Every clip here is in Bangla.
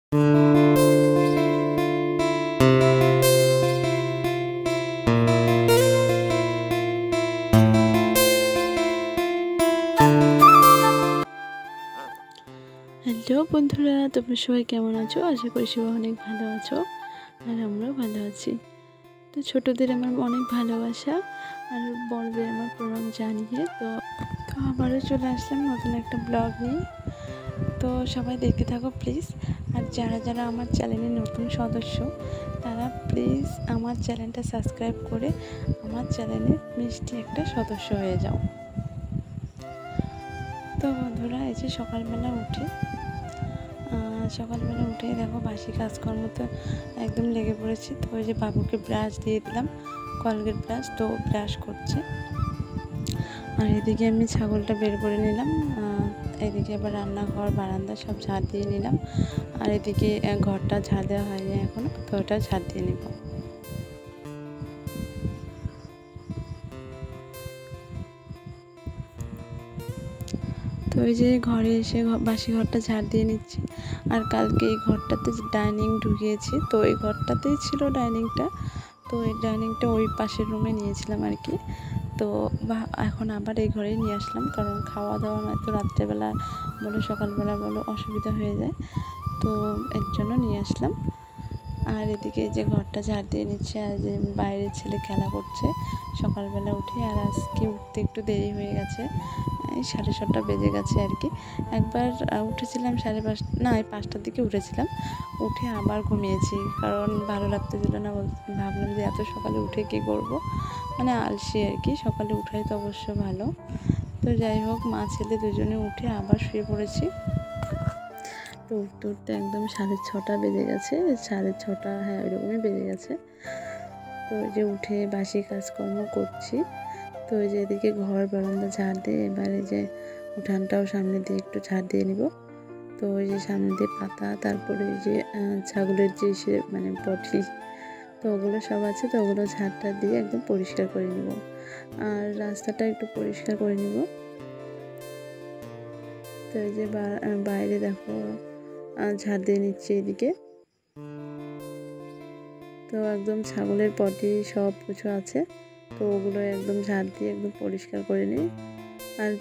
হ্যালো বন্ধুরা, তোমরা সবাই কেমন আছো? আশা করি সবাই অনেক ভালো আছো, আর আমরাও ভালো আছি। তো ছোটদের আমার অনেক ভালোবাসা, আর বড়দের আমার প্রণাম জানিয়ে তো আবারও চলে আসলাম নতুন একটা ব্লগ নিয়ে। তো সবাই দেখতে থাকো প্লিজ। আর যারা যারা আমার চ্যানেলের নতুন সদস্য, তারা প্লিজ আমার চ্যানেলটা সাবস্ক্রাইব করে আমার চ্যানেলের মিষ্টি একটা সদস্য হয়ে যাও। তো বন্ধুরা, এই যে সকালবেলা উঠে দেখো বাসি কাজকর্ম তো একদম লেগে পড়েছি। তো ওই যে বাবুকে ব্রাশ দিয়ে দিলাম, কলগেট ব্রাশ, তো ব্রাশ করছে। আর এদিকে আমি ছাগলটা বের করে নিলাম, এদিকে আবার রান্নাঘর বারান্দা সব ঝাড় দিয়ে নিলাম। আর এদিকে ঘরটা ঝাড় দেওয়া হয়নি এখনও, তো ওটা ঝাড় দিয়ে নিব। তো ওই যে ঘরে এসে বাসি ঘরটা ঝাড় দিয়ে নিচ্ছি। আর কালকে এই ঘরটাতে ডাইনিং ঢুকিয়েছি, তো এই ঘরটাতেই ছিল ডাইনিংটা। তো এই ডাইনিংটা ওই পাশের রুমে নিয়েছিলাম আর কি। তো এখন আবার এই ঘরেই নিয়ে আসলাম, কারণ খাওয়া দাওয়া নয়তো রাত্রেবেলা বলো সকালবেলা বলো অসুবিধা হয়ে যায়, তো এর জন্য নিয়ে আসলাম। আর এদিকে যে ঘরটা ঝাড় দিয়ে নিচ্ছে, আর যে বাইরের ছেলে খেলা করছে সকালবেলা উঠে। আর আজকে উঠতে একটু দেরি হয়ে গেছে, এই 7:30 বেজে গেছে আর কি। একবার উঠেছিলাম 5:30, না 5টার দিকে উঠেছিলাম, উঠে আবার ঘুমিয়েছি, কারণ ভালো লাগতেছিল না। ভাবলাম যে এত সকালে উঠে কী করব, মানে আলসি আর কি। সকালে উঠাই তো অবশ্য ভালো। তো যাই হোক, মা ছেলে দুজনে উঠে আবার শুয়ে পড়েছি। তো উঠতে উঠতে একদম 6:30 বেজে গেছে, 6:30, হ্যাঁ ওইরকমই বেজে গেছে। তো ওই যে উঠে বাসি কাজকর্ম করছি। তো ওই যে এদিকে ঘর বারান্দা ঝাড় দিয়ে, এবারে যে উঠানটাও সামনে দিয়ে একটু ঝাড় দিয়ে নিব। তো ওই যে সামনে দিয়ে পাতা, তারপরে ওই যে ছাগলের যে মানে পটি, তো ওগুলো সব আছে, তো ওগুলো ঝাড়টা দিয়ে একদম পরিষ্কার করে নিব। আর রাস্তাটা একটু পরিষ্কার করে নিব। তো এই যে বাইরে দেখো ঝাড় দিয়ে নিচ্ছে এদিকে। তো একদম ছাগলের পটি সব কিছু আছে, তো ওগুলো একদম ঝাড় দিয়ে একদম পরিষ্কার করে নিই। আর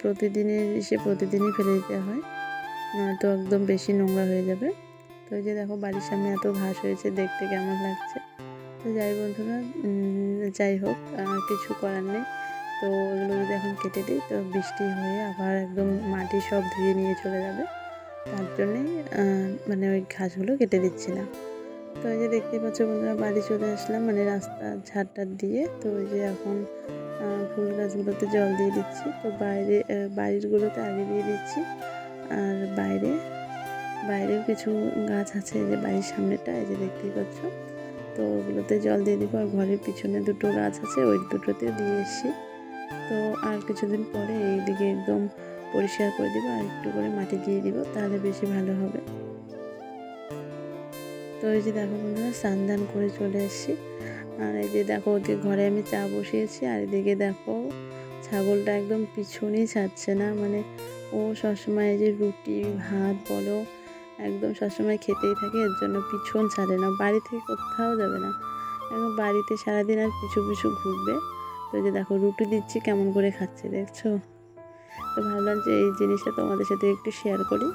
প্রতিদিনই ফেলে দিতে হয়, নয়তো একদম বেশি নোংরা হয়ে যাবে। তো এই যে দেখো বাড়ির সামনে এত ঘাস হয়েছে, দেখতে কেমন লাগছে। তো যাই হোক, কিছু করার নেই। তো এগুলো যদি এখন কেটে দিই, তো বৃষ্টি হয়ে আবার একদম মাটি সব ধুয়ে নিয়ে চলে যাবে। তার জন্যেই মানে ওই ঘাসগুলো কেটে দিচ্ছি না। তো এই যে দেখতে পাচ্ছ বন্ধুরা, বাড়ি চলে আসলাম, মানে রাস্তা ঝাড়টা দিয়ে। তো ওই যে এখন ফুল গাছগুলোতে জল দিয়ে দিচ্ছি। তো বাড়িরগুলোতে আগে দিয়ে দিচ্ছি। আর বাইরেও কিছু গাছ আছে, এই যে বাড়ির সামনেটা, এই যে দেখতেই পাচ্ছ। তো ওগুলোতে জল দিয়ে দিব। আর ঘরের পিছনে দুটো গাছ আছে, ওই দুটোতে দিয়ে এসছি। তো আর কিছুদিন পরে এই দিকে একদম পরিষ্কার করে দিব, আর একটু করে মাটি দিয়ে দিব, তাহলে বেশি ভালো হবে। তো এই যে দেখো বন্ধুরা, স্নান করে চলে এসেছি। আর এই যে দেখো ওদিকে ঘরে আমি চা বসিয়েছি, আর এদিকে দেখো ছাগলটা একদম পিছনেই ছাড়ছে না, মানে ও সবসময় এই যে রুটি ভাত বলো একদম সবসময় খেতেই থাকে, এর জন্য পিছন ছাড়ে না, বাড়ি থেকে কোথাও যাবে না, একদম বাড়িতে সারাদিন আর পিছু পিছু ঘুরবে। তো এই যে দেখো রুটি দিচ্ছি কেমন করে খাচ্ছে, দেখছো? তো ভাবলাম যে এই জিনিসটা তোমাদের সাথে একটু শেয়ার করি।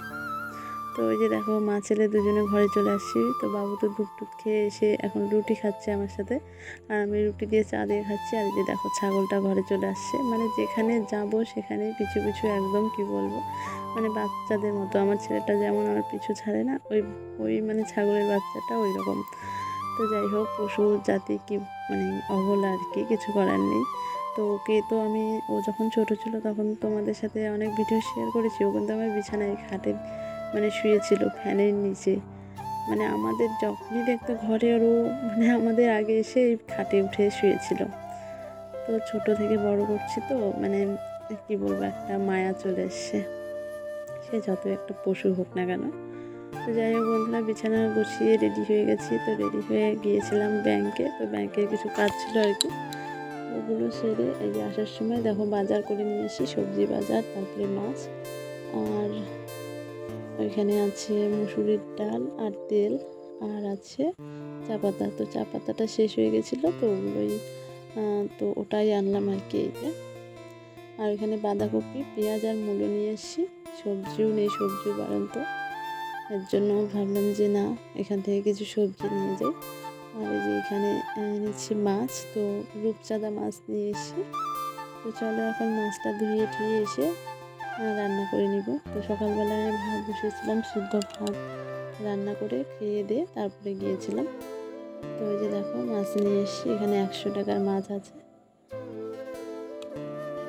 তো ওই যে দেখো মা ছেলে দুজনে ঘরে চলে আসছি। তো বাবু তো দুধ খেয়ে এসে এখন রুটি খাচ্ছে আমার সাথে, আর আমি রুটি দিয়ে চা দিয়ে খাচ্ছি। আর এই যে দেখো ছাগলটা ঘরে চলে আসছে, মানে যেখানে যাব সেখানেই পিছু পিছু, একদম কি বলবো, মানে বাচ্চাদের মতো। আমার ছেলেটা যেমন আমার পিছু ছাড়ে না, ওই মানে ছাগলের বাচ্চাটা ওই রকম। তো যাই হোক, পশু জাতি কি মানে অবলা আর কি, কিছু করার নেই। তো ওকে তো ও যখন ছোট ছিল তখন তোমাদের সাথে অনেক ভিডিও শেয়ার করেছি। ও কিন্তু আমার বিছানায় খাটে মানে শুয়েছিল ফ্যানের নিচে, মানে আমাদের যখনই দেখতো ঘরে, আরও মানে আমাদের আগে এসে এই খাটে উঠে শুয়েছিল। তো ছোট থেকে বড় করছি, তো মানে কি বলবো, একটা মায়া চলে এসছে, সে যত একটা পশু হোক না কেন। তো যাই হোক বন্ধুরা, বিছানা গুছিয়ে রেডি হয়ে গেছি। তো রেডি হয়ে গিয়েছিলাম ব্যাংকে, তো ব্যাংকের কিছু কাজ ছিল আর কি, ওগুলো সেরে এই যে আসার সময় দেখো বাজার করে নিয়ে এসি, সবজি বাজার, তারপরে মাছ। আর ওইখানে আছে মুসুরির ডাল আর তেল, আর আছে চা পাতা। তো চা পাতাটা শেষ হয়ে গেছিলো, তো ওগুলোই তো ওটাই আনলাম আর কি। এইটা আর এখানে বাঁধাকপি, পেঁয়াজ আর মূলো নিয়ে এসেছি। সবজিও নেই, সবজিও বাড়ন্ত, এর জন্য ভাবলাম যে না, এখান থেকে কিছু সবজি নিয়ে যাই। আর এই যে এখানে নিচ্ছি মাছ, তো রূপচাঁদা মাছ নিয়ে এসেছি। তো চলো এখন মাছটা ধুয়ে টুয়ে এসে রান্না করে নিব। তো সকালবেলায় ভাত বসিয়েছিলাম, সিদ্ধ ভাত রান্না করে খেয়ে দিয়ে তারপরে গিয়েছিলাম। তো ওই যে দেখো মাছ নিয়ে এসেছি, এখানে 100 টাকার মাছ আছে।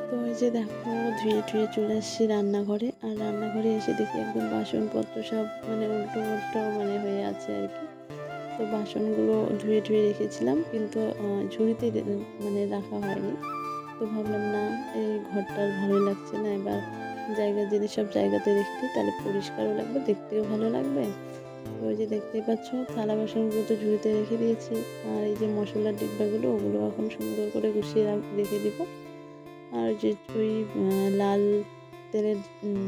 তো ওই যে দেখো ধুয়ে টুয়ে চলে আসছি রান্নাঘরে। আর রান্নাঘরে এসে দেখি একদম বাসনপত্র সব মানে উল্টো মানে হয়ে আছে আর কি। তো বাসনগুলো ধুয়ে টুয়ে রেখেছিলাম, কিন্তু ঝুড়িতে মানে রাখা হয়নি। তো ভাবলাম না, এই ঘরটা ভালোই লাগছে না, এবার জায়গা জিনিস সব জায়গাতে রেখে দিই, তাহলে পরিষ্কারও লাগবে, দেখতেও ভালো লাগবে। তো ওই যে দেখতেই পাচ্ছ থালা বাসনগুলো তো ঝুড়িতে রেখে দিয়েছি। আর এই যে মশলার ডিব্বাগুলো, ওগুলো এখন সুন্দর করে গুছিয়ে রেখে দিব। আর যে ওই লাল তেলের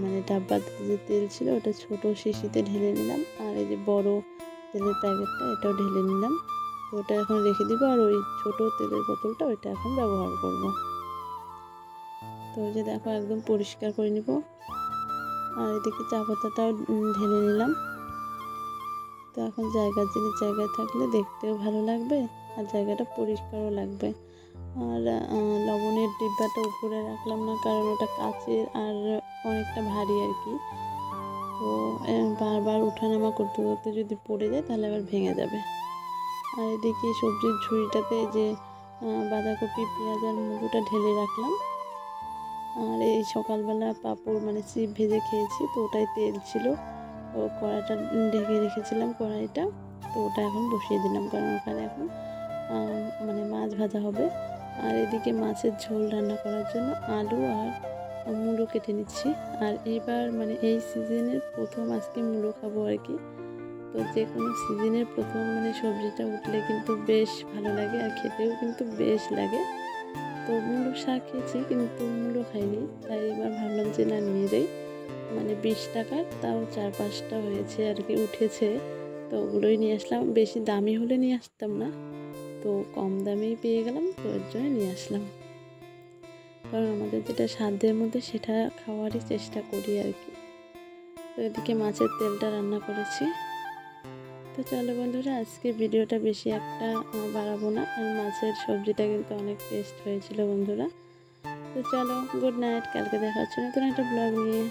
মানে ডাব্বাতে যে তেল ছিল, ওটা ছোট শিশিতে ঢেলে নিলাম। আর এই যে বড় তেলের প্যাকেটটা, এটাও ঢেলে নিলাম। তো ওটা এখন রেখে দিব, আর ওই ছোট তেলের বোতলটা ওইটা এখন ব্যবহার করব। তো ওই যে দেখো একদম পরিষ্কার করে নিব। আর এদিকে চা পাতাটাও ঢেলে নিলাম। তো এখন জায়গার জিনিস জায়গায় থাকলে দেখতেও ভালো লাগবে, আর জায়গাটা পরিষ্কারও লাগবে। আর লবণের ডিব্বাটা উপরে রাখলাম না, কারণ ওটা কাচের আর অনেকটা ভারী আর কি। তো বারবার উঠানামা করতে করতে যদি পড়ে যায় তাহলে আবার ভেঙে যাবে। আর এদিকে সবজির ঝুড়িটাতে যে বাঁধাকপি, পেঁয়াজ আর মুলোটা ঢেলে রাখলাম। আর এই সকালবেলা পাঁপড় মানে চিপ ভেজে খেয়েছি, তো ওটাই তেল ছিল, ও কড়াইটা ঢেকে রেখেছিলাম কড়াইটা। তো ওটা এখন বসিয়ে দিলাম, কারণ ওখানে এখন মানে মাছ ভাজা হবে। আর এদিকে মাছের ঝোল রান্না করার জন্য আলু আর মূলো কেটে নিচ্ছি। আর এবার মানে এই সিজনের প্রথম আজকে মূলো খাবো আর কি। তো যে কোনো সিজনের প্রথম মানে সবজিটা উঠলে কিন্তু বেশ ভালো লাগে, আর খেতেও কিন্তু বেশ লাগে। তো মূলো শাক খেয়েছি, কিন্তু মূলো খাইনি, তাই এবার ভাবলাম যে না, নিয়ে যাই। মানে 20 টাকার তাও 4-5টা হয়েছে আর কি, উঠেছে। তো ওগুলোই নিয়ে আসলাম, বেশি দামি হলে নিয়ে আসতাম না, তো কম দামেই পেয়ে গেলাম, তো এর জন্য নিয়ে আসলাম। কারণ আমাদের যেটা সাধ্যের মধ্যে সেটা খাওয়ারই চেষ্টা করি আর কি। তো এদিকে মাছের তেলটা রান্না করেছি। তো চলো বন্ধুরা, আজকে ভিডিওটা বেশি একটা বাড়াবো না। আর মাছের সবজিটা কিন্তু অনেক টেস্ট হয়েছিল বন্ধুরা। তো চলো, গুড নাইট, কালকে দেখা হচ্ছে নতুন একটা ব্লগ নিয়ে।